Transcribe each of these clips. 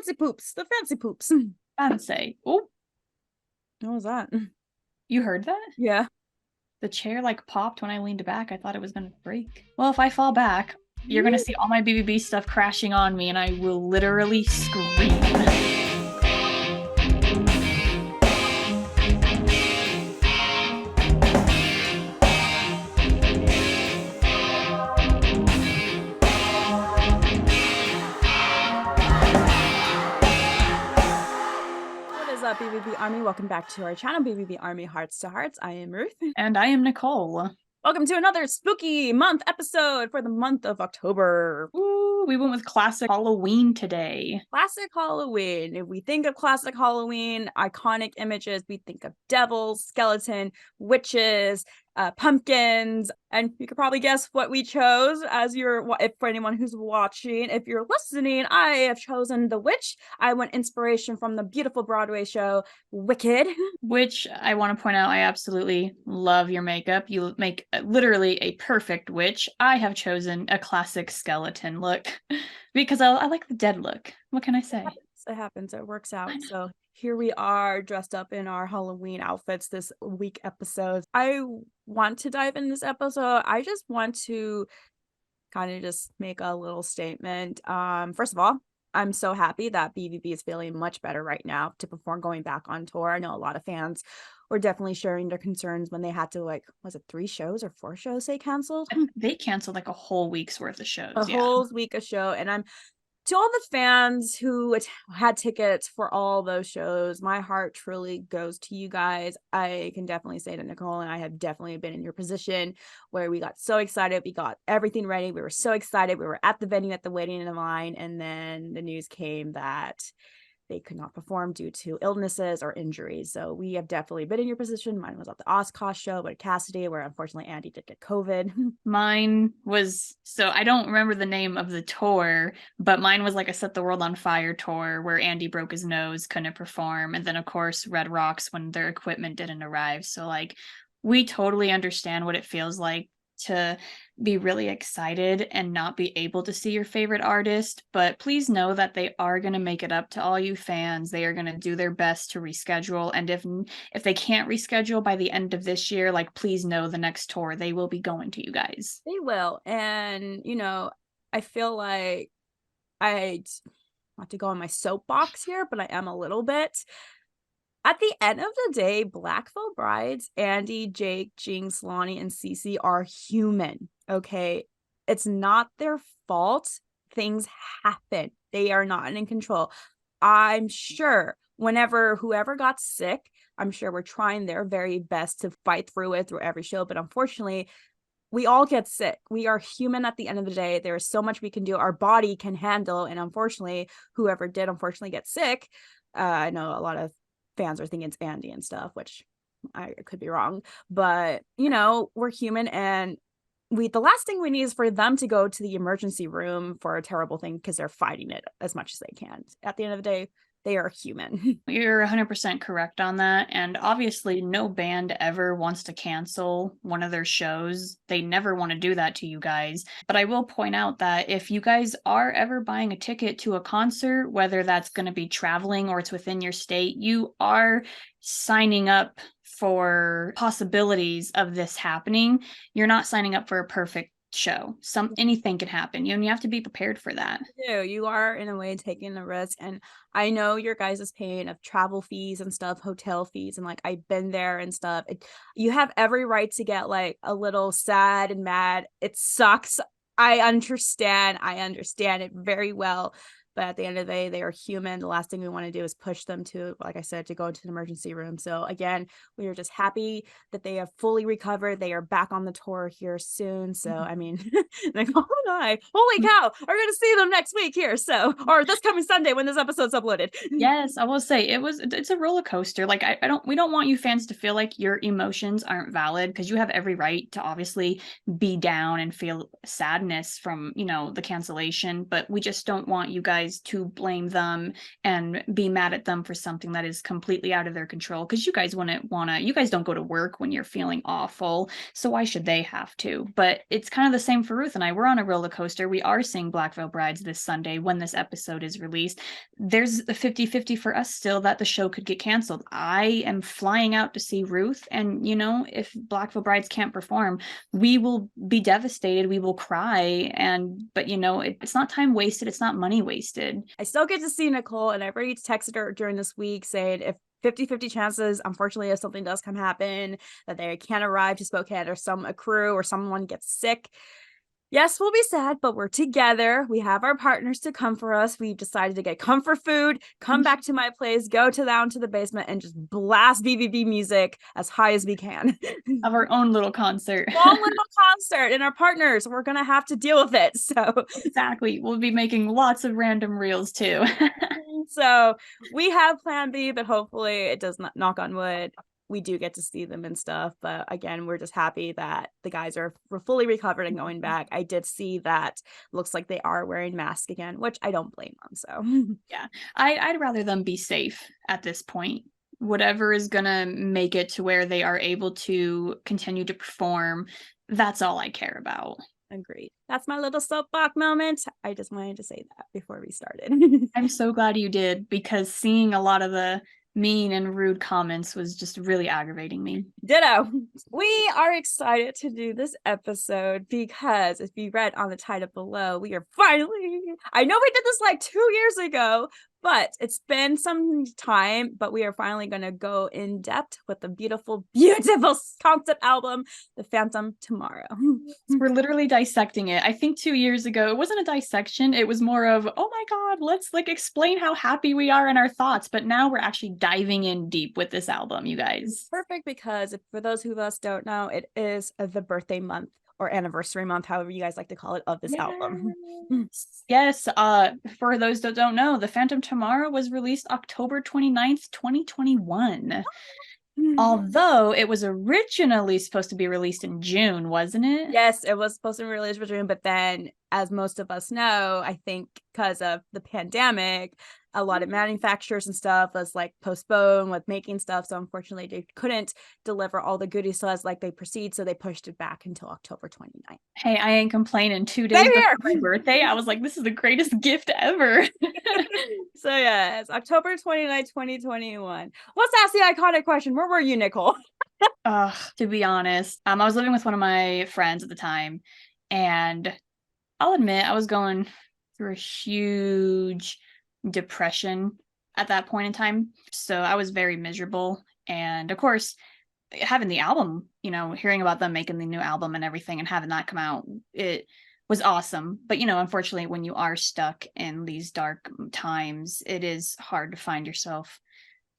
fancy poops. The fancy poops. Fancy. Oh, What was that? you heard that? Yeah. The chair like popped when I leaned back. I thought it was gonna break. Well, if I fall back, you're gonna see all my BVB stuff crashing on me and I will literally scream. BVB Army, welcome back to our channel, BVB Army Hearts to Hearts. I am Ruth. And I am Nicole. Welcome to another spooky month episode for the month of October. Ooh, we went with classic Halloween today. Classic Halloween. If we think of classic Halloween, iconic images, we think of devils, skeleton, witches, pumpkins, and you could probably guess what we chose if for anyone who's watching. If you're listening, I have chosen The Witch. I went inspiration from the beautiful Broadway show Wicked. Which I want to point out, I absolutely love your makeup. You make literally a perfect witch. I have chosen a classic skeleton look because I like the dead look. What can I say? It happens. It works out. So here we are dressed up in our Halloween outfits this week episode. I want to dive in this episode. I just want to kind of just make a little statement. First of all, I'm so happy that BVB is feeling much better right now to perform going back on tour. I know a lot of fans were definitely sharing their concerns when they had to, like, was it 3 shows or 4 shows they canceled? They canceled like a whole week's worth of shows. A whole week of show. And I'm to all the fans who had tickets for all those shows, my heart truly goes to you guys. I can definitely say that Nicole and I have definitely been in your position where we got so excited. We got everything ready. We were so excited. We were at the venue, at the waiting in the line. And then the news came that they could not perform due to illnesses or injuries. So we have definitely been in your position. Mine was at the Oscars show at Cassidy, where unfortunately Andy did get COVID. Mine was, so I don't remember the name of the tour, but mine was like a Set the World on Fire tour where Andy broke his nose, couldn't perform. And then of course Red Rocks when their equipment didn't arrive. So like we totally understand what it feels like to be really excited and not be able to see your favorite artist, but please know that they are going to make it up to all you fans. They are going to do their best to reschedule, and if they can't reschedule by the end of this year, like, please know the next tour they will be going to you guys. They will. And you know, I feel like I not to go on my soapbox here, but I am a little bit. At the end of the day, Black Veil Brides, Andy, Jake, Jinx, Lonnie, and Cece are human, okay? It's not their fault. Things happen. They are not in control. I'm sure whoever got sick, I'm sure we're trying their very best to fight through it through every show, but unfortunately, we all get sick. We are human at the end of the day. There is so much we can do. Our body can handle, and unfortunately, whoever did unfortunately get sick, I know a lot of fans are thinking it's Andy and stuff, which I could be wrong, but you know, we're human, and the last thing we need is for them to go to the emergency room for a terrible thing because they're fighting it as much as they can. At the end of the day, they are human. You're 100% correct on that. And obviously, no band ever wants to cancel one of their shows. They never want to do that to you guys. But I will point out that if you guys are ever buying a ticket to a concert, whether that's going to be traveling or it's within your state, you are signing up for possibilities of this happening. You're not signing up for a perfect show. Anything can happen, and you have to be prepared for that. You are in a way taking the risk, and I know your guys' pain of travel fees and stuff, hotel fees, and like I've been there and stuff. You have every right to get like a little sad and mad. It sucks. I understand it very well. But at the end of the day, they are human. The last thing we want to do is push them to, like I said, to go into the emergency room. So again, we are just happy that they have fully recovered. They are back on the tour here soon. So, I mean, Nicole and I, holy cow, are going to see them next week here. So, or this coming Sunday when this episode's uploaded. Yes, I will say it's a roller coaster. Like we don't want you fans to feel like your emotions aren't valid, because you have every right to obviously be down and feel sadness from, you know, the cancellation, but we just don't want you guys guys to blame them and be mad at them for something that is completely out of their control, because you guys you guys don't go to work when you're feeling awful, so why should they have to? But it's kind of the same for Ruth and I. We're on a roller coaster. We are seeing Black Veil Brides this Sunday when this episode is released. There's a 50-50 for us still that the show could get canceled. I am flying out to see Ruth, and if Black Veil Brides can't perform, we will be devastated, we will cry, but it's not time wasted, it's not money wasted. I still get to see Nicole, and I already texted her during this week saying if 50-50 chances, unfortunately, if something does come happen, that they can't arrive to Spokane, or a crew or someone gets sick. Yes, we'll be sad, but we're together. We have our partners to come for us. We've decided to get comfort food, come back to my place, go down to the basement, and just blast BVB music as high as we can. Have our own little concert. And our partners, we're going to have to deal with it. So exactly. We'll be making lots of random reels too. So we have plan B, but hopefully it does not, knock on wood, we do get to see them and stuff. But again, we're just happy that the guys are fully recovered and going back. I did see that looks like they are wearing masks again, which I don't blame them. So yeah, I'd rather them be safe at this point. Whatever is gonna make it to where they are able to continue to perform, that's all I care about. Agreed. That's my little soapbox moment. I just wanted to say that before we started. I'm so glad you did, because seeing a lot of the mean and rude comments was just really aggravating me. Ditto. We are excited to do this episode because, if you read on the title below, we are finally, I know we did this like 2 years ago, but it's been some time, but we are finally going to go in depth with the beautiful, beautiful concept album, The Phantom Tomorrow. We're literally dissecting it. I think 2 years ago, it wasn't a dissection. It was more of, oh my God, let's explain how happy we are in our thoughts. But now we're actually diving in deep with this album, you guys. It's perfect because for those of us don't know, it is the birthday month or anniversary month, however you guys like to call it, of this album. Yes, for those that don't know, The Phantom Tomorrow was released October 29th, 2021. Although it was originally supposed to be released in June, wasn't it? Yes, it was supposed to be released in June, but then, as most of us know, I think because of the pandemic, a lot of manufacturers and stuff was like postponed with making stuff. So unfortunately, they couldn't deliver all the goodies to us like they proceed. So they pushed it back until October 29th. Hey, I ain't complaining. 2 days before my birthday, I was like, this is the greatest gift ever. So yeah, it's October 29th, 2021. Let's ask the iconic question. Where were you, Nicole? To be honest, I was living with one of my friends at the time, and I'll admit I was going through a huge depression at that point in time. So I was very miserable. And of course, having the album, hearing about them making the new album and everything and having that come out, it was awesome. But, unfortunately, when you are stuck in these dark times, it is hard to find yourself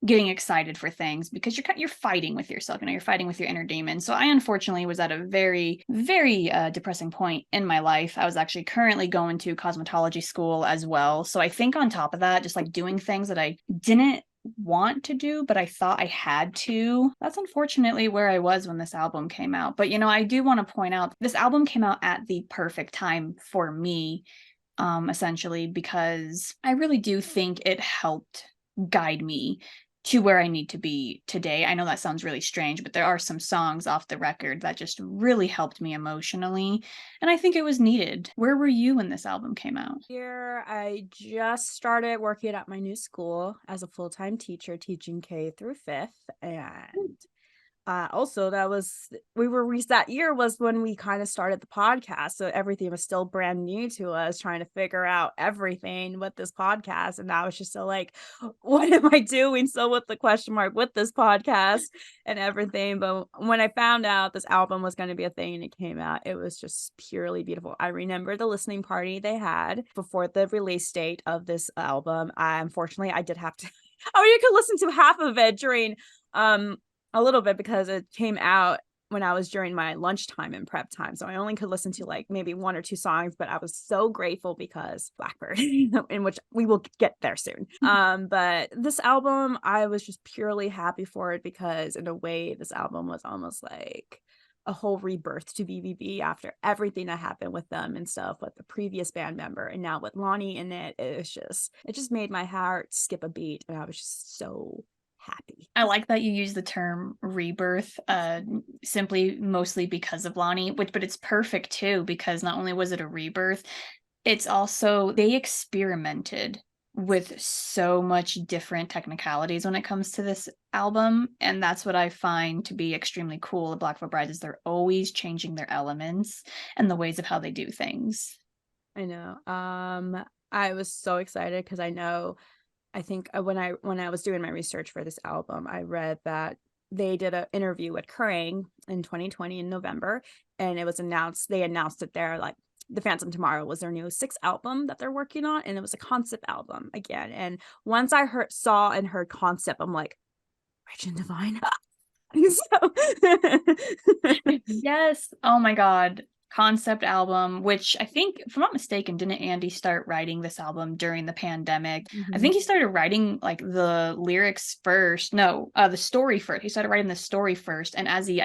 getting excited for things because you're fighting with yourself, you're fighting with your inner demon. So I unfortunately was at a very, very depressing point in my life. I was actually currently going to cosmetology school as well. So I think on top of that, just like doing things that I didn't want to do, but I thought I had to. That's unfortunately where I was when this album came out. But, I do want to point out this album came out at the perfect time for me, essentially, because I really do think it helped guide me to where I need to be today. I know that sounds really strange, but there are some songs off the record that just really helped me emotionally, and I think it was needed. Where were you when this album came out? Here, I just started working at my new school as a full-time teacher, teaching K through 5th, and also that year was when we kind of started the podcast, so everything was still brand new to us, trying to figure out everything with this podcast. And I was just so like, what am I doing? So with the question mark with this podcast and everything. But when I found out this album was going to be a thing and it came out, it was just purely beautiful. I remember the listening party they had before the release date of this album. Unfortunately, I did have to you could listen to half of it during a little bit because it came out when I was during my lunchtime and prep time. So I only could listen to like maybe 1 or 2 songs, but I was so grateful because Blackbird, in which we will get there soon. But this album, I was just purely happy for it because in a way, this album was almost like a whole rebirth to BVB after everything that happened with them and stuff with the previous band member, and now with Lonnie in it, it just made my heart skip a beat, and I was just so happy. I like that you use the term rebirth, simply mostly because of Lonnie, but it's perfect too, because not only was it a rebirth, it's also they experimented with so much different technicalities when it comes to this album, and that's what I find to be extremely cool at Black Veil Brides is they're always changing their elements and the ways of how they do things. I know. I was so excited because I think when I was doing my research for this album, I read that they did an interview with Kerrang in 2020 in November, and it was announced. They announced that they're like The Phantom Tomorrow was their new Sixx album that they're working on, and it was a concept album again. And once I saw and heard concept, I'm like, Rich and Divine. Yes. Oh my God. Concept album, which I think, if I'm not mistaken, didn't Andy start writing this album during the pandemic? I think he started writing like the lyrics first. No, the story first. He started writing the story first. And as he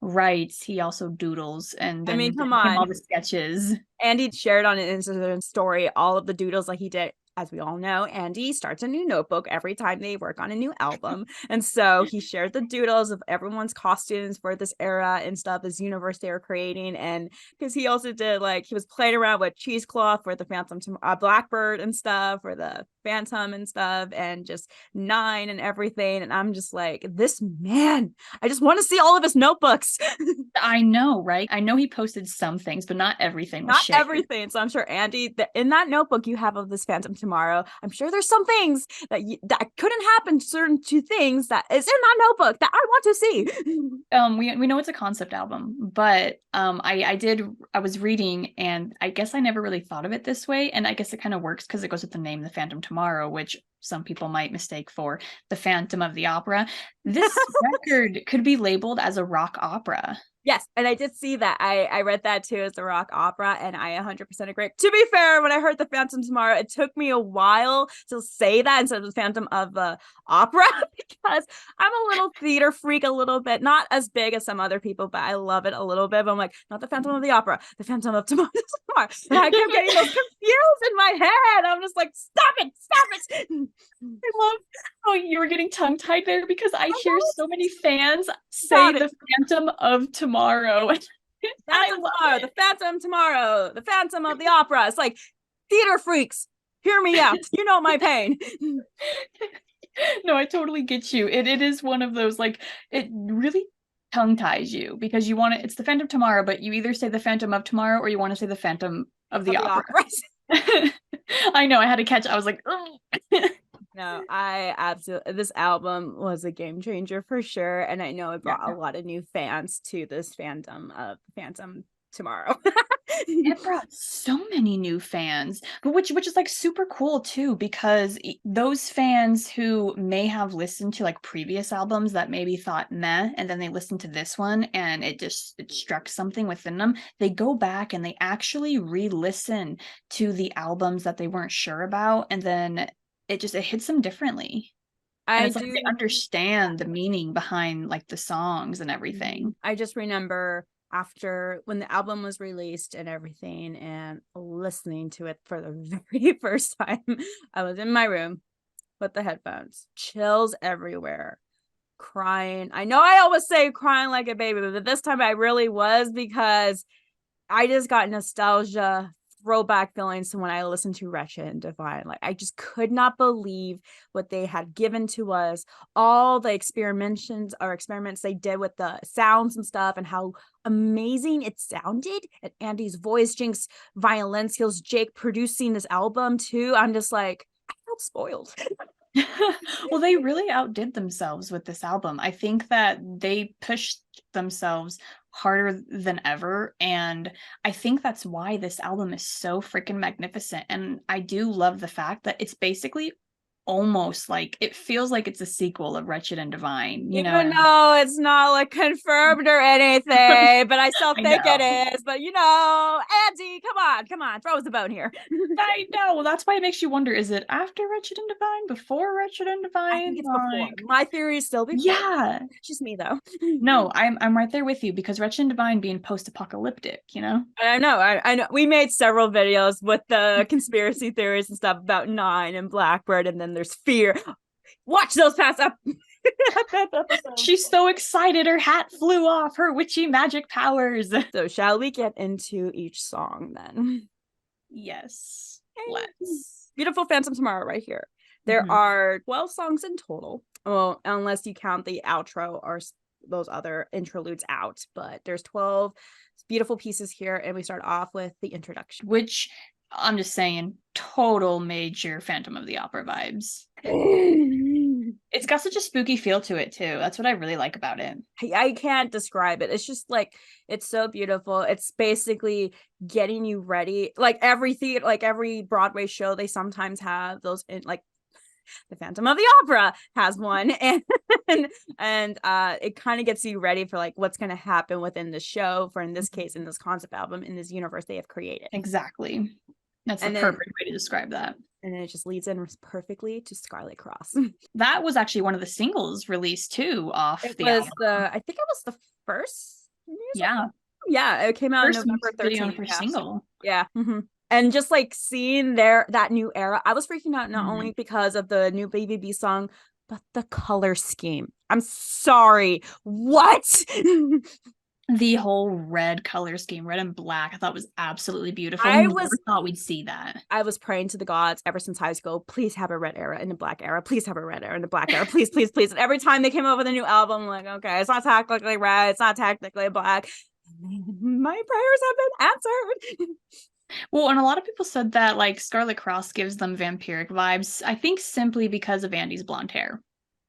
writes, he also doodles, and I then mean, come became all on. the sketches. Andy shared on an Instagram story all of the doodles like he did. As we all know, Andy starts a new notebook every time they work on a new album. And so he shared the doodles of everyone's costumes for this era and stuff, this universe they were creating. And because he also did, like, he was playing around with cheesecloth for the Phantom Blackbird and stuff, for the Phantom and stuff, and just Nine and everything. And I'm just like, this man, I just want to see all of his notebooks. I know, right? I know he posted some things, but not everything was Not shared. everything. So I'm sure, Andy, in that notebook you have of this Phantom Tomorrow, I'm sure there's some things that couldn't happen, certain two things that is in that notebook that I want to see. We know it's a concept album, but I was reading, and I guess I never really thought of it this way, and I guess it kind of works because it goes with the name The Phantom Tomorrow, which some people might mistake for The Phantom of the Opera. This record could be labeled as a rock opera. Yes, and I did see that. I read that too as a rock opera, and I 100% agree. To be fair, when I heard The Phantom Tomorrow, it took me a while to say that instead of The Phantom of the Opera because I'm a little theater freak, a little bit, not as big as some other people, but I love it a little bit. But I'm like, not The Phantom of the Opera, The Phantom of Tomorrow. And I kept getting those confused in my head. I'm just like, stop it. I love how you were getting tongue-tied there because I hear so many fans say The Phantom of Tomorrow. The Phantom Tomorrow, The Phantom of the Opera. It's like, theater freaks, hear me out. You know my pain. No, I totally get you. It is one of those, like, it really tongue ties you because you want it's The Phantom Tomorrow, but you either say The Phantom of Tomorrow or you want to say The Phantom of the Opera. I know, I had to catch. I was like, oh. No, I absolutely, this album was a game changer for sure, and I know it brought a lot of new fans to this fandom of Phantom Tomorrow. It brought so many new fans, but which is like super cool too, because those fans who may have listened to like previous albums that maybe thought meh, and then they listened to this one and it struck something within them, they go back and they actually re-listen to the albums that they weren't sure about, and then it hits them differently. And it's like they understand the meaning behind like the songs and everything. I just remember after when the album was released and everything and listening to it for the very first time, I was in my room with the headphones, chills everywhere, crying. I know I always say crying like a baby, but this time I really was because I just got nostalgia, throwback feelings to when I listened to Wretched and Divine. Like, I just could not believe what they had given to us, all the experiments they did with the sounds and stuff, and how amazing it sounded. And Andy's voice, Jink's violin skills, Jake producing this album too. I'm just like, I felt spoiled. Well, they really outdid themselves with this album. I think that they pushed themselves harder than ever, and I think that's why this album is so freaking magnificent. And I do love the fact that it's basically almost like it feels like it's a sequel of Wretched and Divine, you know. Even though it's not like confirmed or anything, but I still I think it know. is. But Andy, come on, throw us a bone here. I know. Well, that's why it makes you wonder, is it after Wretched and Divine, before Wretched and I Divine? think it's before. Like, My theory is still before. yeah. It's just me though. No, I'm right there with you, because Wretched and Divine being post-apocalyptic, you know? I know. I know. We made several videos with the conspiracy theories and stuff about Nine and Blackbird, and then there's Fear. Watch those pass up. She's so excited, her hat flew off, her witchy magic powers. So shall we get into each song then? Yes, let's. Beautiful Phantom Tomorrow right here. There are 12 songs in total. Well, unless you count the outro or those other interludes out, but there's 12 beautiful pieces here, and we start off with the introduction, Which, I'm just saying, total major Phantom of the Opera vibes. It's got such a spooky feel to it too. That's what I really like about it. I can't describe it. It's just like, it's so beautiful. It's basically getting you ready. Like every theater, like every Broadway show, they sometimes have those in, like the Phantom of the Opera has one, and it kind of gets you ready for like what's going to happen within the show, for in this case, in this concept album, in this universe they have created. Exactly. That's the perfect way to describe that. And then it just leads in perfectly to Scarlet Cross. That was actually one of the singles released too off it the was album. I think it was the first music. Yeah, it came out first November 13th. First single. Yeah. And just like seeing that new era, I was freaking out not only because of the new BVB song, but the color scheme. I'm sorry, what? The whole red color scheme, red and black, I thought was absolutely beautiful. I never thought we'd see that. I was praying to the gods ever since high school, please have a red era and a black era. Please have a red era and a black era. Please, please, please. And every time they came up with a new album, I'm like, okay, it's not technically red, it's not technically black. My prayers have been answered. Well, and a lot of people said that like Scarlet Cross gives them vampiric vibes, I think simply because of Andy's blonde hair.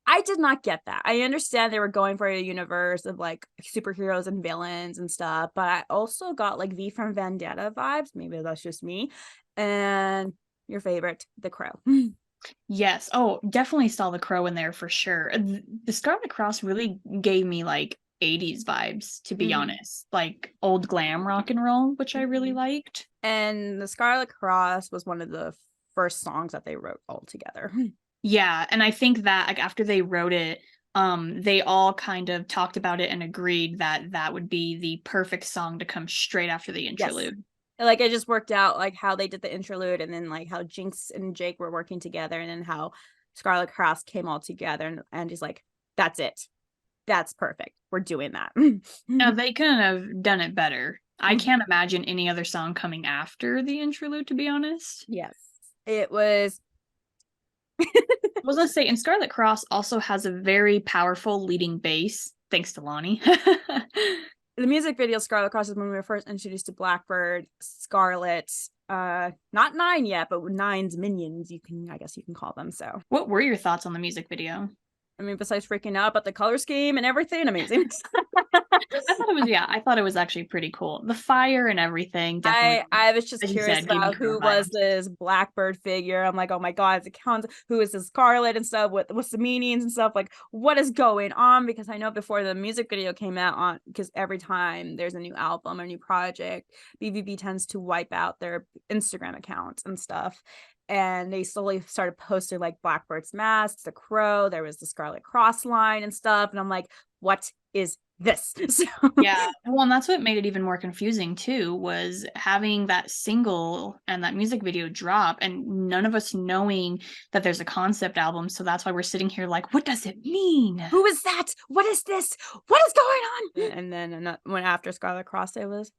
I did not get that. I understand they were going for a universe of like superheroes and villains and stuff, but I also got like V from Vendetta vibes. Maybe that's just me. And your favorite, The Crow. Yes. Oh, definitely saw The Crow in there for sure. The Scarlet Cross really gave me like 80s vibes, to be honest. Like old glam rock and roll, which I really liked. And The Scarlet Cross was one of the first songs that they wrote all together. Yeah, and I think that like after they wrote it, they all kind of talked about it and agreed that that would be the perfect song to come straight after the interlude. Yes. Like it just worked out, like how they did the interlude, and then like how Jinx and Jake were working together, and then how Scarlet Cross came all together, and he's like, that's it. That's perfect. We're doing that. No, they couldn't have done it better. I can't imagine any other song coming after the interlude, to be honest. Yes. It was I was gonna say, and Scarlet Cross also has a very powerful leading bass, thanks to Lonnie. The music video Scarlet Cross is when we were first introduced to Blackbird, Scarlet, not Nine yet, but Nine's minions, I guess you can call them. So what were your thoughts on the music video? I mean, besides freaking out about the color scheme and everything, amazing. I thought it was actually pretty cool. The fire and everything, definitely. I was just curious about who was this Blackbird figure. I'm like, oh my god, who is this Scarlet and stuff? What's the meanings and stuff? Like, what is going on? Because I know before the music video came out, because every time there's a new album or new project, BVB tends to wipe out their Instagram accounts and stuff. And they slowly started posting like Blackbird's masks, the crow, there was the Scarlet Cross line and stuff. And I'm like, what is this? So yeah, well, and that's what made it even more confusing too, was having that single and that music video drop and none of us knowing that there's a concept album. So that's why we're sitting here like, what does it mean? Who is that? What is this? What is going on? And then when after Scarlet Cross, it was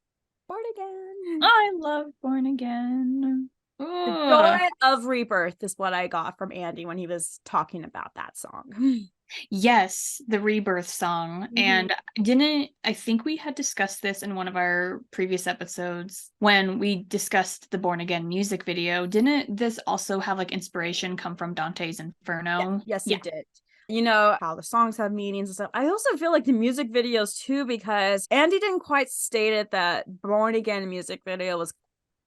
Born Again. I love Born Again. The joy of rebirth is what I got from Andy when he was talking about that song. Yes, the Rebirth song. And I think we had discussed this in one of our previous episodes when we discussed the Born Again music video. Didn't this also have like inspiration come from Dante's Inferno? Yes, it did. You know how the songs have meanings and stuff. I also feel like the music videos too, because Andy didn't quite state it that Born Again music video was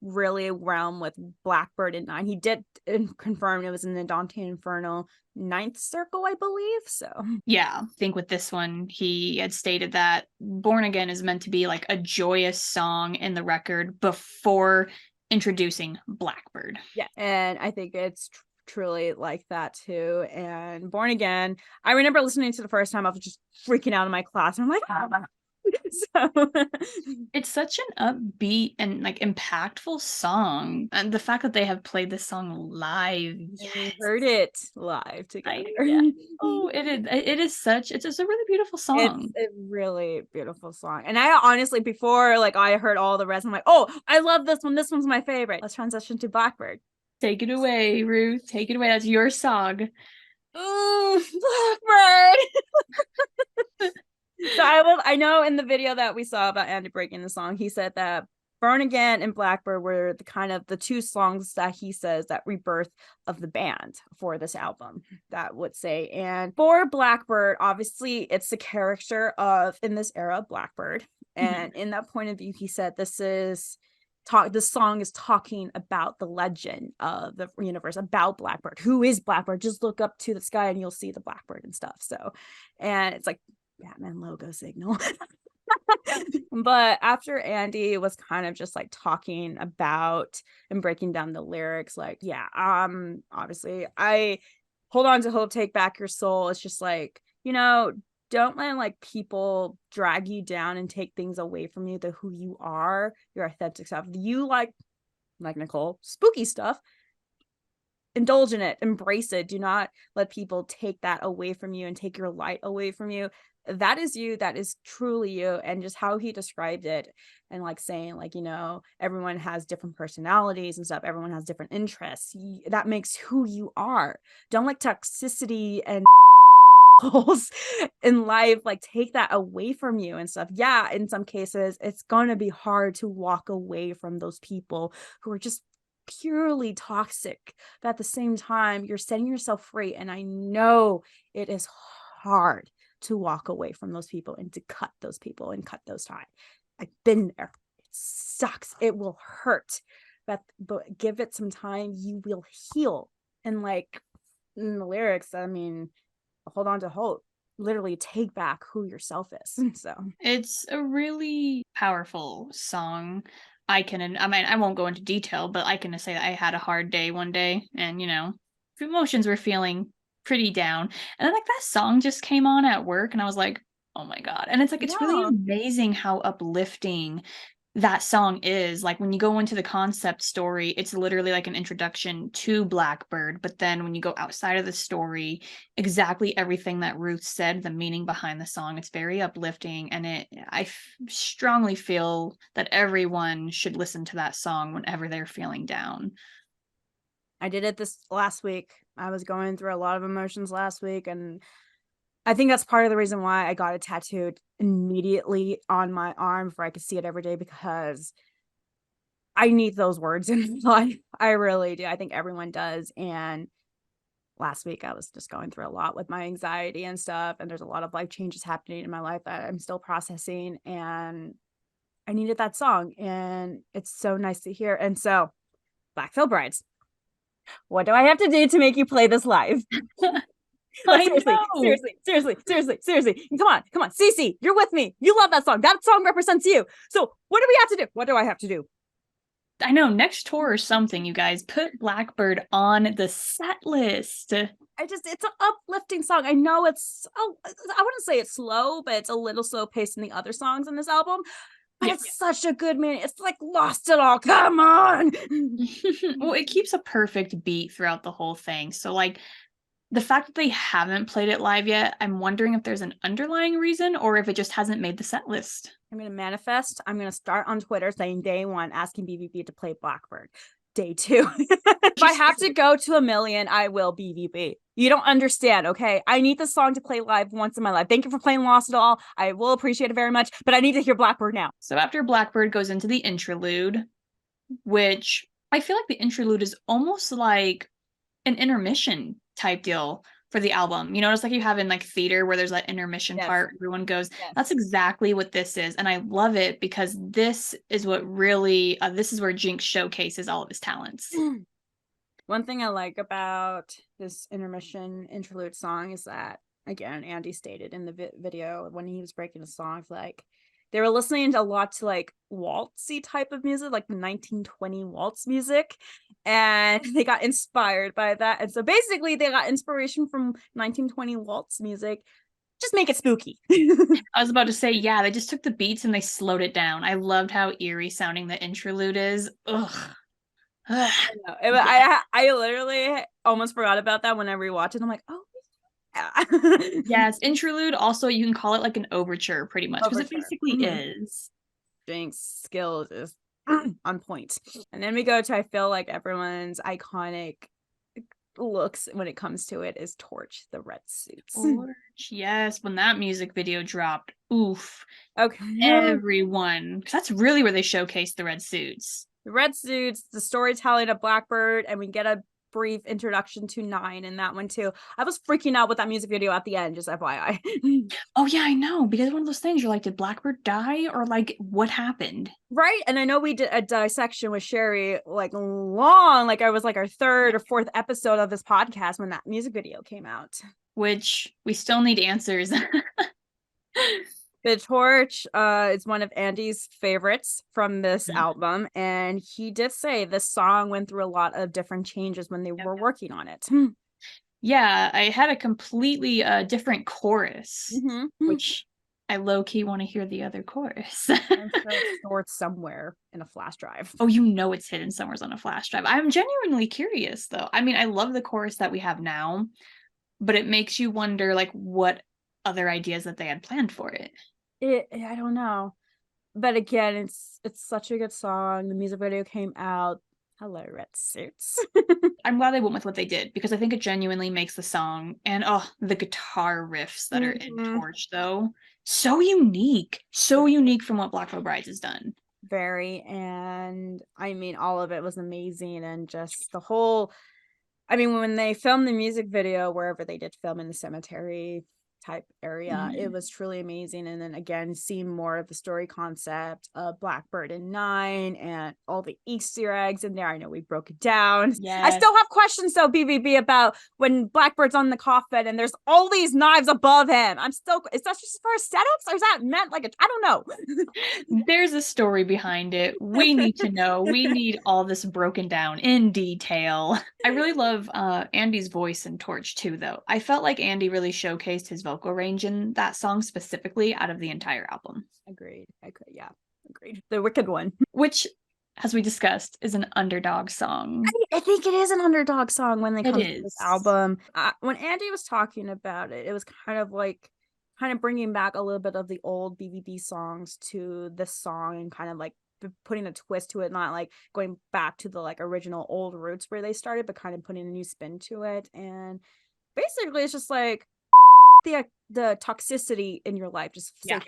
really realm with Blackbird in 9. He did confirm it was in the Dante Inferno 9th circle, I believe. So yeah, I think with this one, he had stated that Born Again is meant to be like a joyous song in the record before introducing Blackbird. yeah, and I think it's truly like that too. And Born Again, I remember listening to the first time, I was just freaking out in my class. And I'm like, oh. So it's such an upbeat and like impactful song, and the fact that they have played this song live, and we heard it live together. yeah. Oh, it's just a really beautiful song. It's a really beautiful song. And I honestly, before like I heard all the rest, I'm like, oh, I love this one. This one's my favorite. Let's transition to Blackbird. Take it away, Ruth. Take it away. That's your song. Blackbird. So I know in the video that we saw about Andy breaking the song, he said that Born Again and Blackbird were the two songs that he says that rebirth of the band for this album, that would say. And for Blackbird, obviously it's the character of, in this era, Blackbird. And in that point of view, he said this song is talking about the legend of the universe, about Blackbird. Who is Blackbird? Just look up to the sky and you'll see the Blackbird and stuff. So, and it's like Batman logo signal. But after Andy was kind of just like talking about and breaking down the lyrics, like, yeah, obviously I hold on to hope, take back your soul. It's just like, don't let like people drag you down and take things away from you, who you are, your authentic self. You like Nicole, spooky stuff. Indulge in it, embrace it. Do not let people take that away from you and take your light away from you. That is you. That is truly you. And just how he described it, and like saying like, everyone has different personalities and stuff. Everyone has different interests. That makes who you are. Don't like toxicity and in life like take that away from you and stuff. Yeah, in some cases it's going to be hard to walk away from those people who are just purely toxic, but at the same time you're setting yourself free. And I know it is hard to walk away from those people and to cut those people and cut those ties. I've been there. It sucks. It will hurt, but give it some time. You will heal. And like in the lyrics, I mean, hold on to hope. Literally take back who yourself is. So it's a really powerful song. I won't go into detail, but I can say that I had a hard day one day, and emotions were feeling pretty down, and then like that song just came on at work, and I was like, oh my god. And it's like, it's really amazing how uplifting that song is. Like when you go into the concept story, it's literally like an introduction to Blackbird, but then when you go outside of the story, exactly everything that Ruth said, the meaning behind the song, it's very uplifting. And I strongly feel that everyone should listen to that song whenever they're feeling down. I did it this last week. I was going through a lot of emotions last week, and I think that's part of the reason why I got it tattooed immediately on my arm before I could see it every day, because I need those words in life. I really do. I think everyone does. And last week I was just going through a lot with my anxiety and stuff. And there's a lot of life changes happening in my life that I'm still processing. And I needed that song. And it's so nice to hear. And so, Black Veil Brides, what do I have to do to make you play this live? Like, seriously. Come on. Cece, you're with me. You love that song. That song represents you. So what do we have to do? What do I have to do? I know, next tour or something, you guys, put Blackbird on the set list. It's an uplifting song. I know I wouldn't say it's slow, but it's a little slow paced in the other songs in this album. But it's such a good meaning. It's like Lost It All. Come on. Well, it keeps a perfect beat throughout the whole thing. So like the fact that they haven't played it live yet, I'm wondering if there's an underlying reason or if it just hasn't made the set list. I'm going to manifest. I'm going to start on Twitter saying day 1, asking BVB to play Blackbird. Day 2. If I have to go to 1 million, I will BVB. You don't understand, okay? I need this song to play live once in my life. Thank you for playing Lost It All. I will appreciate it very much, but I need to hear Blackbird now. So after Blackbird goes into the interlude, which I feel like the interlude is almost like an intermission type deal. for the album. You notice like you have in like theater where there's that intermission part, everyone goes, that's exactly what this is. And I love it because this is what really, this is where Jinx showcases all of his talents. One thing I like about this intermission interlude song is that, again, Andy stated in the video when he was breaking the songs, like they were listening a lot to like waltzy type of music, like the 1920 waltz music, and they got inspired by that. And so basically they got inspiration from 1920 waltz music. Just make it spooky. I was about to say, yeah, they just took the beats and they slowed it down. I loved how eerie sounding the interlude is. Ugh. I literally almost forgot about that when I rewatched it. I'm like, oh yeah. Yes, interlude. Also, you can call it like an overture, pretty much, because it basically is. Jinx skills is on point. And then we go to, I feel like everyone's iconic looks when it comes to it is Torch, the red suits. Torch, yes. When that music video dropped, oof. Okay, everyone, because that's really where they showcase the red suits. The red suits, the storytelling of Blackbird, and we get a brief introduction to 9 in that one too. I was freaking out with that music video at the end, just FYI. Oh yeah, I know, because one of those things you're like, did Blackbird die or like what happened? Right. And I know we did a dissection with Sherry like long, like I was like our 3rd or 4th episode of this podcast when that music video came out, which we still need answers. The Torch is one of Andy's favorites from this album, and he did say this song went through a lot of different changes when they were working on it. Yeah, I had a completely different chorus, which I low-key want to hear the other chorus. I'm sure it's stored somewhere in a flash drive. Oh, you know it's hidden somewhere on a flash drive. I'm genuinely curious, though. I mean, I love the chorus that we have now, but it makes you wonder, like, what other ideas that they had planned for it. I don't know. But again, it's such a good song. The music video came out. Hello, red suits. I'm glad they went with what they did because I think it genuinely makes the song and the guitar riffs that are in Torch though so unique from what Black Veil Brides has done. Very, and I mean all of it was amazing, and just the whole, I mean when they filmed the music video wherever they did film in the cemetery type area, it was truly amazing. And then again, seeing more of the story concept of Blackbird and 9 and all the Easter eggs in there. I know we broke it down. I still have questions though, BVB, about when Blackbird's on the coffin and there's all these knives above him. I'm still, is that just for aesthetics or is that meant like I don't know. There's a story behind it. We need to know. We need all this broken down in detail. I really love Andy's voice in Torch too, though. I felt like Andy really showcased his vocal range in that song specifically out of the entire album. Agreed. Agreed. The Wicked One, which, as we discussed, is an underdog song. I think it is an underdog song when they come to this album. When Andy was talking about it, it was kind of bringing back a little bit of the old BVB songs to this song and kind of like putting a twist to it, not like going back to the like original old roots where they started, but kind of putting a new spin to it. And basically it's just like the toxicity in your life, just say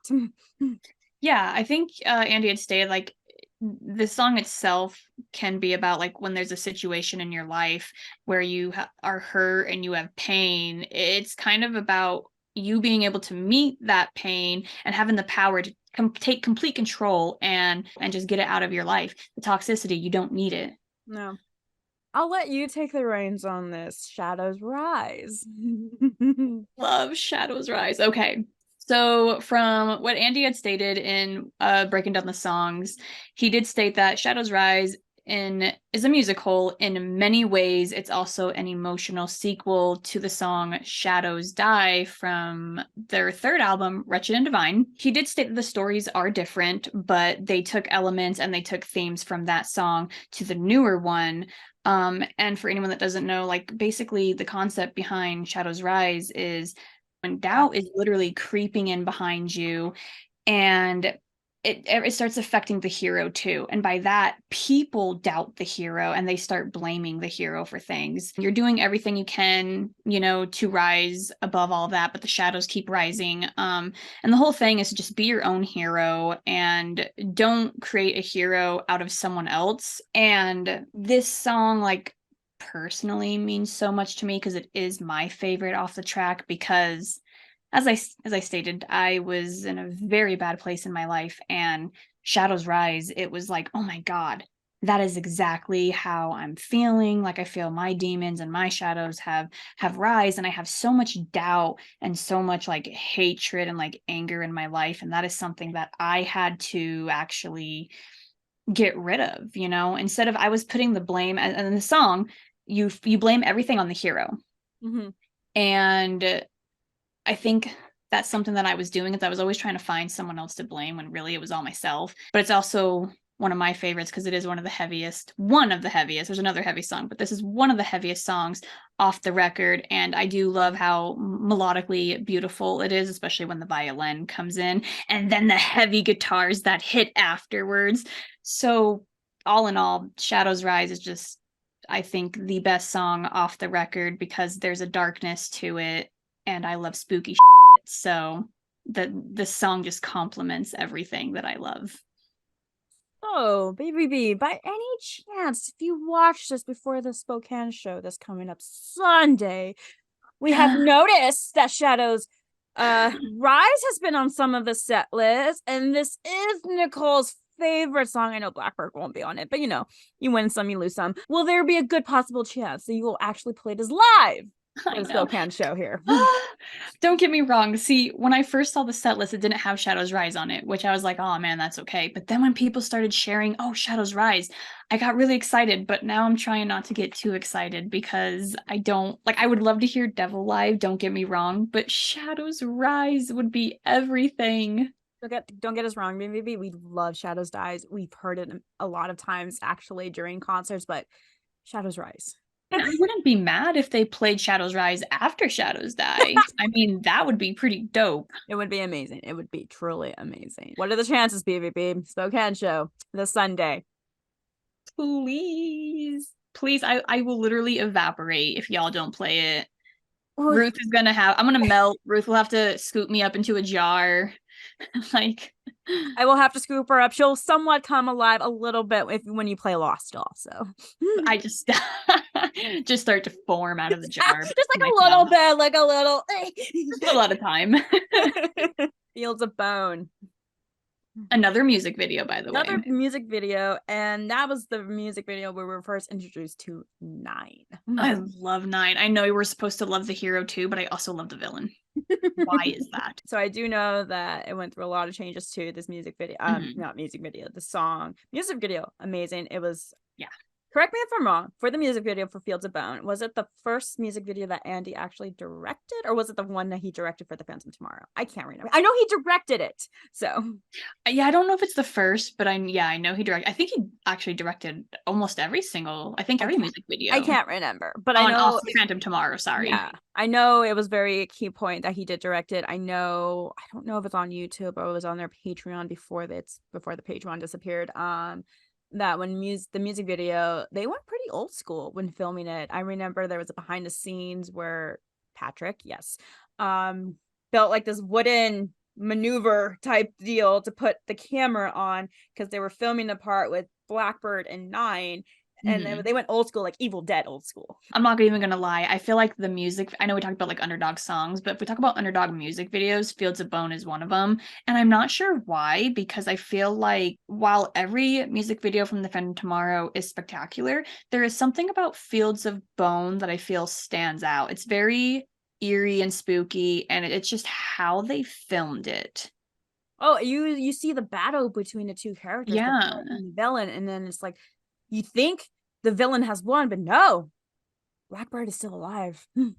it. Yeah, I think Andy had stated like the song itself can be about like when there's a situation in your life where you are hurt and you have pain. It's kind of about you being able to meet that pain and having the power to take complete control and just get it out of your life. The toxicity, you don't need it. No. I'll let you take the reins on this. Shadows Rise. Love Shadows Rise. Okay. So from what Andy had stated in breaking down the songs, he did state that Shadows Rise is a musical. In many ways, it's also an emotional sequel to the song Shadows Die from their 3rd album, Wretched and Divine. He did state that the stories are different, but they took elements and they took themes from that song to the newer one. And for anyone that doesn't know, like basically the concept behind Shadows Rise is when doubt is literally creeping in behind you and it starts affecting the hero too. And by that, people doubt the hero and they start blaming the hero for things. You're doing everything you can, to rise above all that, but the shadows keep rising. And the whole thing is to just be your own hero and don't create a hero out of someone else. And this song, like, personally means so much to me because it is my favorite off the track because as I stated, I was in a very bad place in my life, and Shadows Rise, it was like, "Oh my god, that is exactly how I'm feeling." Like I feel my demons and my shadows have rise, and I have so much doubt and so much like hatred and like anger in my life, and that is something that I had to actually get rid of, you know? Instead of I was putting the blame and in the song, you blame everything on the hero. Mhm. And I think that's something that I was doing is I was always trying to find someone else to blame when really it was all myself. But it's also one of my favorites because it is one of the heaviest. One of the heaviest. There's another heavy song, but this is one of the heaviest songs off the record. And I do love how melodically beautiful it is, especially when the violin comes in and then the heavy guitars that hit afterwards. So, all in all, Shadows Rise is just, I think, the best song off the record because there's a darkness to it and I love spooky shit, so the song just complements everything that I love. Oh, BBB, by any chance, if you watched this before the Spokane show that's coming up Sunday, we have noticed that Shadows Rise has been on some of the set lists, and this is Nicole's favorite song. I know Blackbird won't be on it, but you win some, you lose some. Will there be a good possible chance that you will actually play this live I for the know. Spokane show here? Don't get me wrong. See, when I first saw the set list, it didn't have Shadows Rise on it, which I was like, oh man, that's okay. But then when people started sharing, oh, Shadows Rise, I got really excited. But now I'm trying not to get too excited because I don't like, I would love to hear Devil live, don't get me wrong, but Shadows Rise would be everything. Don't get us wrong, BBB. We love Shadows Dies. We've heard it a lot of times actually during concerts, but Shadows Rise. And I wouldn't be mad if they played Shadows Rise after Shadows Die. I mean, that would be pretty dope. It would be amazing. It would be truly amazing. What are the chances, BVB? Spokane show this Sunday. Please. Please, I will literally evaporate if y'all don't play it. Oh, Ruth is gonna have, I'm gonna melt. Ruth will have to scoop me up into a jar. Like, I will have to scoop her up. She'll somewhat come alive a little bit when you play Lost, also. I just just start to form out of the jar. Just like a little bit, like a little. Just a little at a time. Fields of Bone. Another music video, by the way. Another music video, and that was the music video where we were first introduced to Nine. I love Nine. I know you were supposed to love the hero too, but I also love the villain. Why is that? So I do know that it went through a lot of changes to this music video. Not music video, the song. Music video, amazing. It was, yeah. Correct me if I'm wrong. For the music video for Fields of Bone, was it the first music video that Andy actually directed, or was it the one that he directed for The Phantom Tomorrow? I can't remember. I know he directed it. So yeah, I don't know if it's the first, but I know he directed. I think he actually directed almost every music video. I can't remember, but I know off The Phantom Tomorrow. Sorry. Yeah, I know it was very key point that he did direct it. I don't know if it's on YouTube or it was on their Patreon before the Patreon disappeared. That when the music video, they went pretty old school when filming it. I remember there was a behind the scenes where Patrick, yes, built like this wooden maneuver type deal to put the camera on because they were filming the part with Blackbird and Nine. And then they went old school, like Evil Dead old school. I'm not even gonna lie. I feel like the music, I know we talked about like underdog songs, but if we talk about underdog music videos, Fields of Bone is one of them. And I'm not sure why, because I feel like while every music video from The Phantom Tomorrow is spectacular, there is something about Fields of Bone that I feel stands out. It's very eerie and spooky, and it's just how they filmed it. Oh, you see the battle between the two characters, Yeah, the villain, and then it's like you think the villain has won, but no, Blackbird is still alive. I know.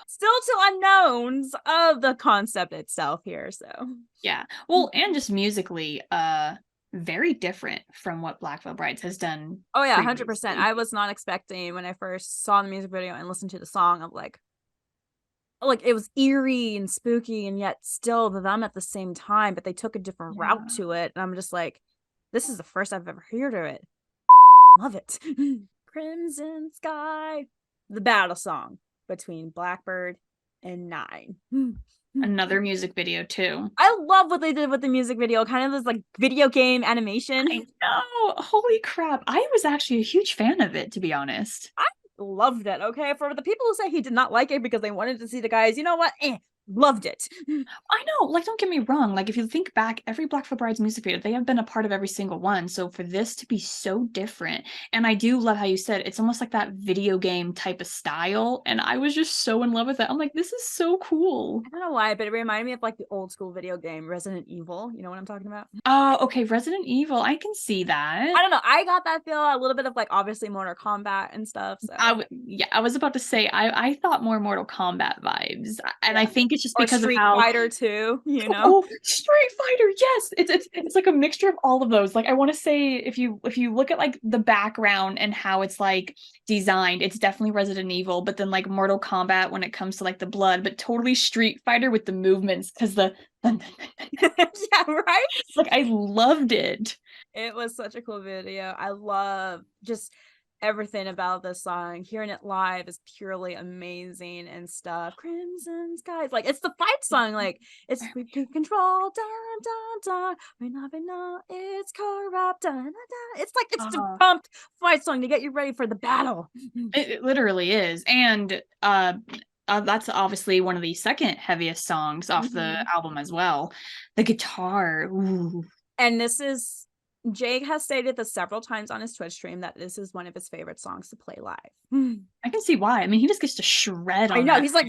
Still to unknowns of the concept itself here. So yeah, well, and just musically, very different from what Black Veil Brides has done. Oh yeah, 100%. I was not expecting when I first saw the music video and listened to the song of like it was eerie and spooky and yet still them at the same time, but they took a different route to it, and I'm just like, this is the first I've ever heard of it. Love it. Crimson Sky, the battle song between Blackbird and Nine. Another music video too. I love what they did with the music video, kind of this like video game animation. I know. Holy crap. I was actually a huge fan of it, to be honest. I loved it. Okay, for the people who say he did not like it because they wanted to see the guys, you know what? Loved it. I know, like, don't get me wrong. Like, if you think back, every Black Veil Bride's music video, they have been a part of every single one. So for this to be so different, and I do love how you said it's almost like that video game type of style. And I was just so in love with it. I'm like, this is so cool. I don't know why, but it reminded me of like the old school video game Resident Evil. You know what I'm talking about? Oh, okay, Resident Evil. I can see that. I don't know. I got that feel, a little bit of like obviously Mortal Kombat and stuff. So Yeah, I was about to say I thought more Mortal Kombat vibes, and I think it's just or because of Street how Fighter too. You know, oh, Street Fighter, yes, it's like a mixture of all of those. Like, I want to say if you look at like the background and how it's like designed, it's definitely Resident Evil, but then like Mortal Kombat when it comes to like the blood, but totally Street Fighter with the movements because the yeah, right. like I loved it. It was such a cool video. I love just everything about this song. Hearing it live is purely amazing and stuff. Crimson Skies, like it's the fight song. Like it's we take control. Dun dun dun. We know it's corrupt. Dun, dun, dun. It's like it's the pumped fight song to get you ready for the battle. It literally is, and that's obviously one of the second heaviest songs off the album as well. The guitar, ooh. And this is Jake has stated this several times on his Twitch stream that this is one of his favorite songs to play live. I can see why. I mean, he just gets to shred on I know, that. he's like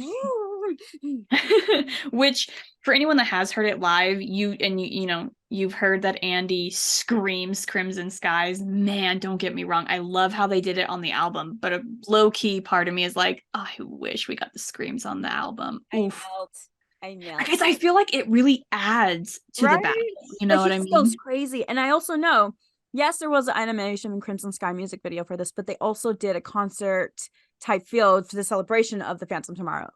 which for anyone that has heard it live, you know, you've heard that Andy screams Crimson Skies. Man, don't get me wrong. I love how they did it on the album, but a low-key part of me is like, oh, I wish we got the screams on the album. I know. Because I feel like it really adds to the battle. You know what I mean? Goes crazy. And I also know, yes, there was an animation and Crimson Sky music video for this, but they also did a concert type feel for the celebration of the Phantom Tomorrow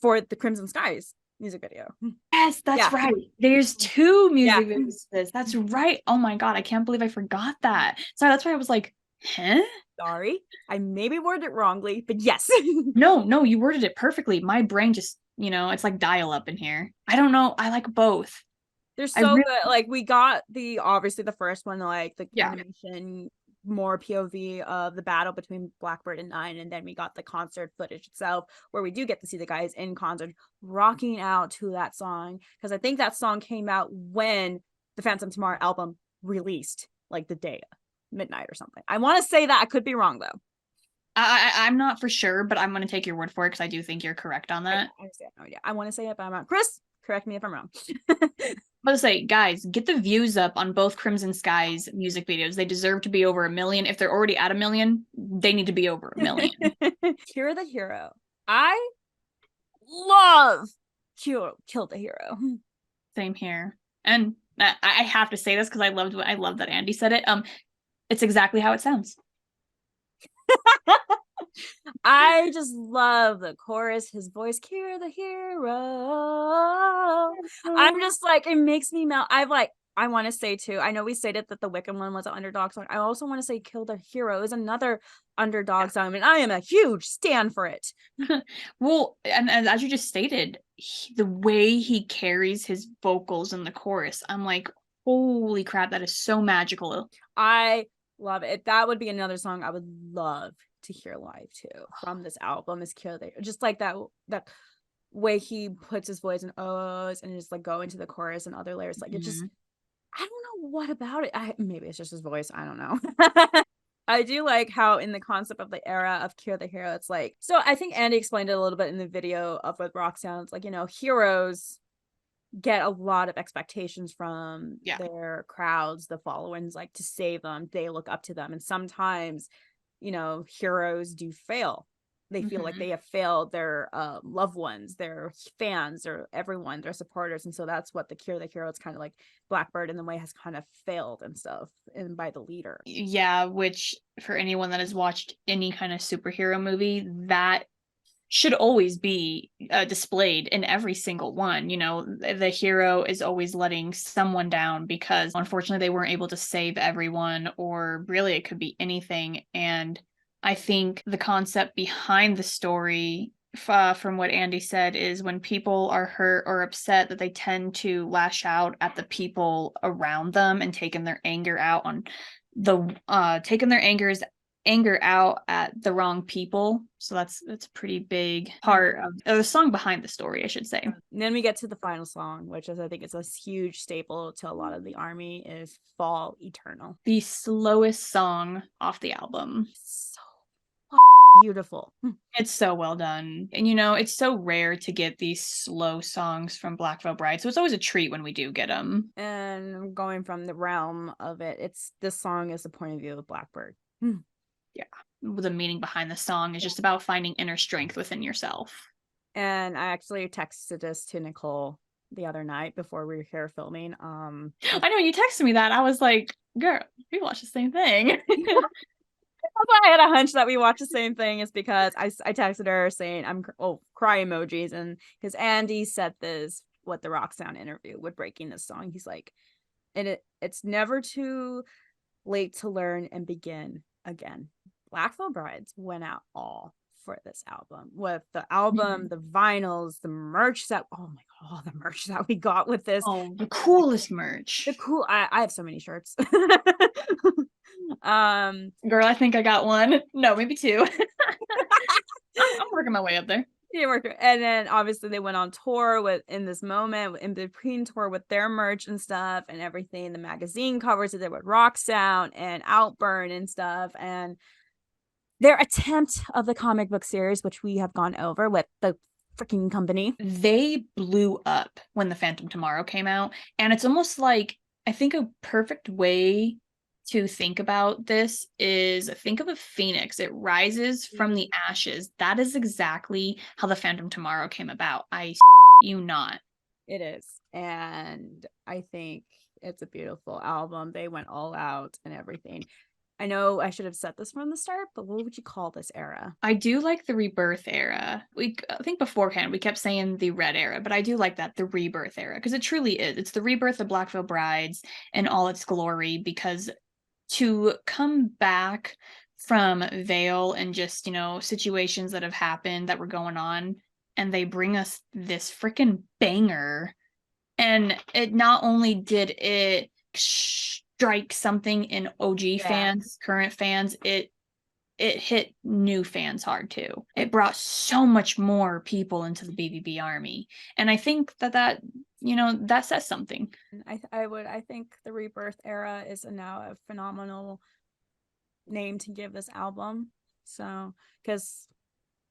for the Crimson Skies music video. Yes, that's right. There's two music videos for this. That's right. Oh my god, I can't believe I forgot that. Sorry, that's why I was like, huh? Sorry, I maybe worded it wrongly, but yes. No, you worded it perfectly. My brain just, you know, it's like dial up in here. I don't know. I like both. They're so good. Like we got obviously the first one, like the animation, more POV of the battle between Blackbird and Nine, and then we got the concert footage itself where we do get to see the guys in concert rocking out to that song, because I think that song came out when the Phantom Tomorrow album released, like the day midnight or something. I want to say that. I could be wrong though. I'm not for sure, but I'm going to take your word for it because I do think you're correct on that. I understand. No idea. I want to say it, but I'm not. Chris, correct me if I'm wrong. Let's say, guys, get the views up on both Crimson Skies music videos. They deserve to be over 1 million. If they're already at 1 million, they need to be over 1 million. Kill the Hero. I love Kill the Hero. Same here. And I have to say this because I love that Andy said it. It's exactly how it sounds. I just love the chorus, his voice, Kill the Hero. I'm just like, it makes me melt. I want to say too, I know we stated that the Wiccan one was an underdog song. I also want to say Kill the Hero is another underdog song, and I am a huge stan for it. Well, and as you just stated, the way he carries his vocals in the chorus, I'm like, holy crap, that is so magical. I love it. That would be another song I would love to hear live too from this album, is Kill the Hero. Just like that way he puts his voice in O's and just like go into the chorus and other layers. Like it just, I don't know what about it. Maybe it's just his voice. I don't know. I do like how in the concept of the era of Kill the Hero, it's like, so I think Andy explained it a little bit in the video of what rock sounds like. You know, heroes get a lot of expectations from their crowds, the followings, like to save them. They look up to them. And sometimes, you know, heroes do fail. They feel like they have failed their loved ones, their fans, or everyone, their supporters. And so that's what the Kill the Hero, it's kind of like Blackbird in the way has kind of failed and stuff, and by the leader. Yeah, which for anyone that has watched any kind of superhero movie, that should always be displayed in every single one. You know, the hero is always letting someone down because unfortunately they weren't able to save everyone, or really it could be anything. And I think the concept behind the story from what Andy said, is when people are hurt or upset, that they tend to lash out at the people around them and taking their anger out on taking their anger out at the wrong people. So that's a pretty big part of the song behind the story, I should say. And then we get to the final song, which is, I think, it's a huge staple to a lot of the Army, is Fall Eternal. The slowest song off the album. So beautiful. It's so well done. And it's so rare to get these slow songs from Black Veil Bride, so it's always a treat when we do get them. And going from the realm of it, this song is the point of view of Blackbird. Yeah. The meaning behind the song is just about finding inner strength within yourself. And I actually texted this to Nicole the other night before we were here filming. I know, you texted me that. I was like, girl, we watch the same thing. That's why I had a hunch that we watched the same thing, is because I texted her saying cry emojis, and because Andy said this what the Rock Sound interview with breaking this song. He's like, and it's never too late to learn and begin again. Black Veil Brides went out all for this album, with the album, the vinyls, the merch that the merch that we got with this. Oh, the coolest merch. I have so many shirts. Girl, I think I got one. No, maybe two. I'm working my way up there. And then obviously they went on tour in between tour with their merch and stuff and everything. The magazine covers that they with Rock Sound and Outburn and stuff, and their attempt of the comic book series, which we have gone over with the freaking company. They blew up when the Phantom Tomorrow came out, and it's almost like, I think a perfect way to think about this is, think of a phoenix. It rises from the ashes. That is exactly how the Phantom Tomorrow came about. You not. It is. And I think it's a beautiful album. They went all out and everything. I know I should have said this from the start, but what would you call this era? I do like the Rebirth era. I think beforehand we kept saying the Red era, but I do like that, the Rebirth era, because it truly is. It's the rebirth of Black Veil Brides in all its glory, because to come back from Veil and just, situations that have happened that were going on, and they bring us this freaking banger, and it not only did it strike something in OG fans, current fans, it hit new fans hard too. It brought so much more people into the BVB Army, and I think that says something. I think the Rebirth era is now a phenomenal name to give this album. So, because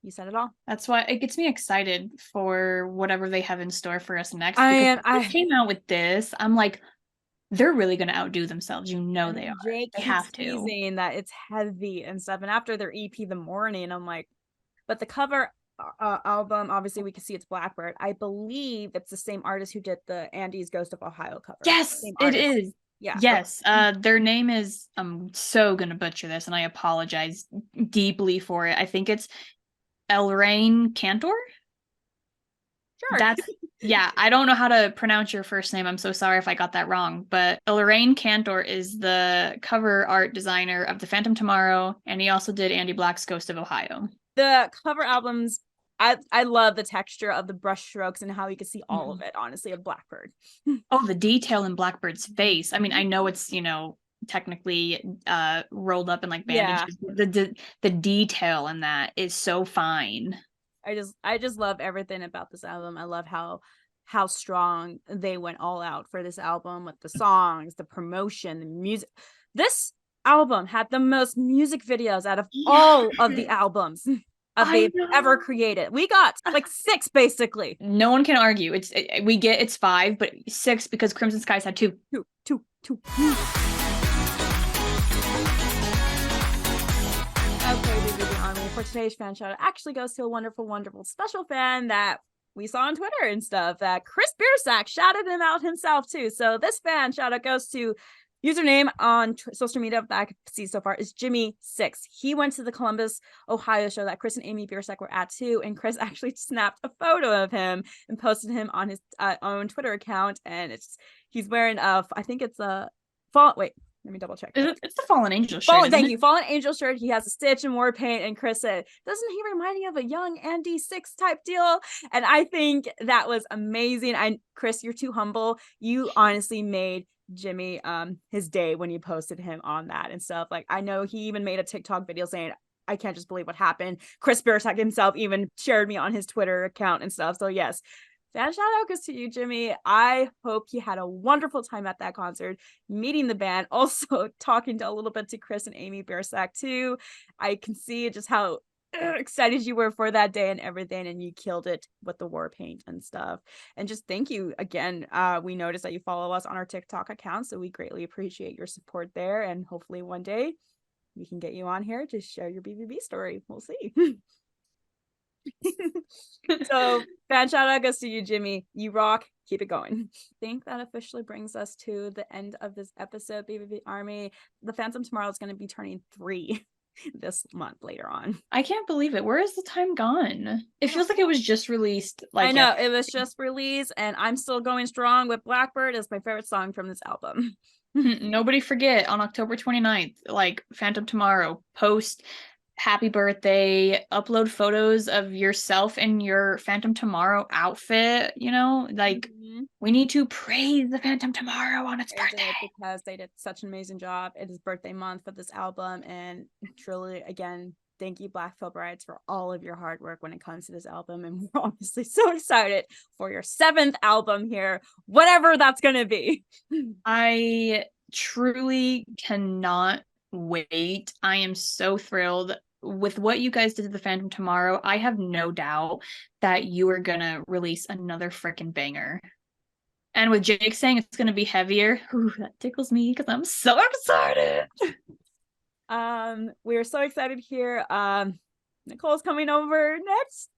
you said it all. That's why it gets me excited for whatever they have in store for us next. I came out with this, I'm like, they're really going to outdo themselves. They are. Jake they have to. Teasing that it's heavy and stuff. And after their EP, The Morning, I'm like, but the cover album, obviously we can see it's Blackbird. I believe it's the same artist who did the Andy's Ghost of Ohio cover. Yes, it is. Yeah. Yes. Their name is, I'm so going to butcher this, and I apologize deeply for it. I think it's Elrain Cantor. Sure. Yeah, I don't know how to pronounce your first name. I'm so sorry if I got that wrong. But Elrain Cantor is the cover art designer of The Phantom Tomorrow, and he also did Andy Black's Ghost of Ohio. The cover albums, I love the texture of the brush strokes and how you can see all of it, honestly, of Blackbird. Oh, the detail in Blackbird's face. I mean, I know it's, technically rolled up in like bandages. Yeah. The detail in that is so fine. I just love everything about this album. I love how strong they went all out for this album, with the songs, the promotion, the music. This album had the most music videos out of all of the albums they've ever created. We got like 6 basically. No one can argue. It's 5, but 6 because Crimson Skies had 2. Two. Okay, BVB Army, for today's fan shout out actually goes to a wonderful, wonderful special fan that we saw on Twitter and stuff, that Chris Biersack shouted him out himself too. So this fan shout out goes to username on social media that I can see so far is Jimmy Sixx. He went to the Columbus, Ohio show that Chris and Amy Biersack were at too, and Chris actually snapped a photo of him and posted him on his own Twitter account, and he's wearing I think it's a Let me double check. It's the Fallen Angel shirt. Thank you. Fallen Angel shirt. He has a Stitch and war paint. And Chris said, doesn't he remind me of a young Andy Sixx type deal? And I think that was amazing. Chris, you're too humble. You honestly made Jimmy his day when you posted him on that and stuff. Like, I know he even made a TikTok video saying, I can't just believe what happened. Chris Bearsack himself even shared me on his Twitter account and stuff. So yes, fan shout out goes to you, Jimmy. I hope you had a wonderful time at that concert, meeting the band, also talking to a little bit to Chris and Amy Bearsack too. I can see just how excited you were for that day and everything, and you killed it with the war paint and stuff. And just thank you again. We noticed that you follow us on our TikTok account, so we greatly appreciate your support there. And hopefully one day we can get you on here to share your BVB story. We'll see. So fan shout out goes to you, Jimmy. You rock. Keep it going. I think that officially brings us to the end of this episode. BVB Army, the Phantom Tomorrow is going to be turning 3 this month later on. I can't believe it. Where is the time gone? It feels like it was just released. Like, I know, it was just released, and I'm still going strong with Blackbird as my favorite song from this album. Nobody forget, on October 29th, like Phantom Tomorrow, post happy birthday, upload photos of yourself in your Phantom Tomorrow outfit, you know, like we need to praise the Phantom Tomorrow on its birthday because they did such an amazing job. It is birthday month for this album, and truly, again, thank you, Black Veil Brides, for all of your hard work when it comes to this album. And we're obviously so excited for your 7th album here, whatever that's gonna be. I truly cannot wait. I am so thrilled with what you guys did to the Phantom Tomorrow. I have no doubt that you are gonna release another freaking banger. And with Jake saying it's gonna be heavier, ooh, that tickles me because I'm so excited. We're so excited here. Nicole's coming over next.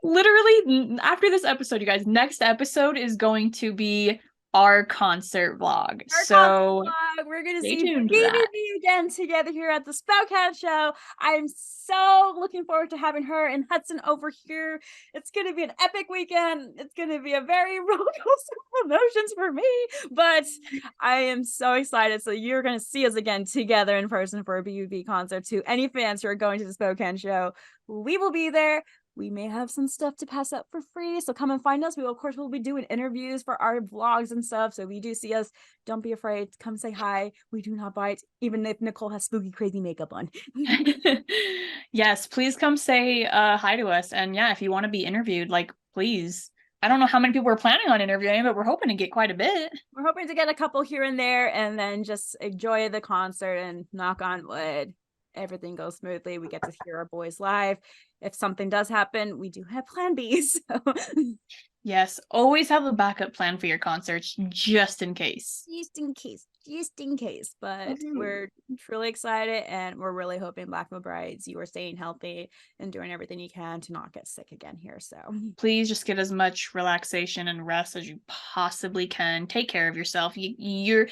Literally after this episode, you guys, next episode is going to be our concert vlog. We're gonna see BVB again together here at the Spoutcast show. I'm so looking forward to having her and Hudson over here. It's gonna be an epic weekend. It's gonna be a very roller coaster of emotions for me, but I am so excited. So you're gonna see us again together in person for a BVB concert. To any fans who are going to the Spokane show, we will be there. We may have some stuff to pass up for free, so come and find us. We will, of course, we'll be doing interviews for our vlogs and stuff. So if you do see us, don't be afraid. Come say hi. We do not bite, even if Nicole has spooky, crazy makeup on. Yes, please come say hi to us. And yeah, if you want to be interviewed, like, please. I don't know how many people we're planning on interviewing, but we're hoping to get quite a bit. We're hoping to get a couple here and there, and then just enjoy the concert and knock on wood, everything goes smoothly. We get to hear our boys live. If something does happen, we do have plan B. So yes, always have a backup plan for your concerts, just in case. Just in case. But we're truly excited, and we're really hoping, Black Veil Brides, you are staying healthy and doing everything you can to not get sick again here. So please just get as much relaxation and rest as you possibly can. Take care of yourself. You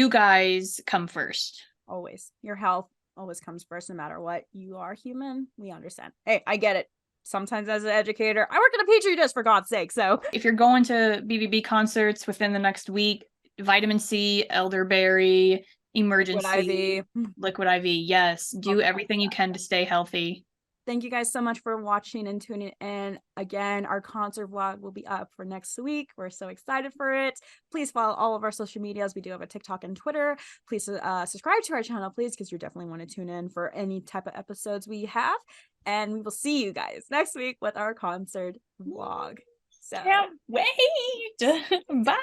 guys come first. Always. Your health always comes first, no matter what. You are human. We understand. Hey, I get it. Sometimes as an educator, I work in a petri dish, for God's sake. So if you're going to BVB concerts within the next week, vitamin C, elderberry, emergency, liquid IV. Yes, do everything you can to stay healthy. Thank you guys so much for watching and tuning in. Again, our concert vlog will be up for next week. We're so excited for it. Please follow all of our social medias. We do have a TikTok and Twitter. Please subscribe to our channel, please, because you definitely want to tune in for any type of episodes we have. And we will see you guys next week with our concert vlog. So can't wait. Bye.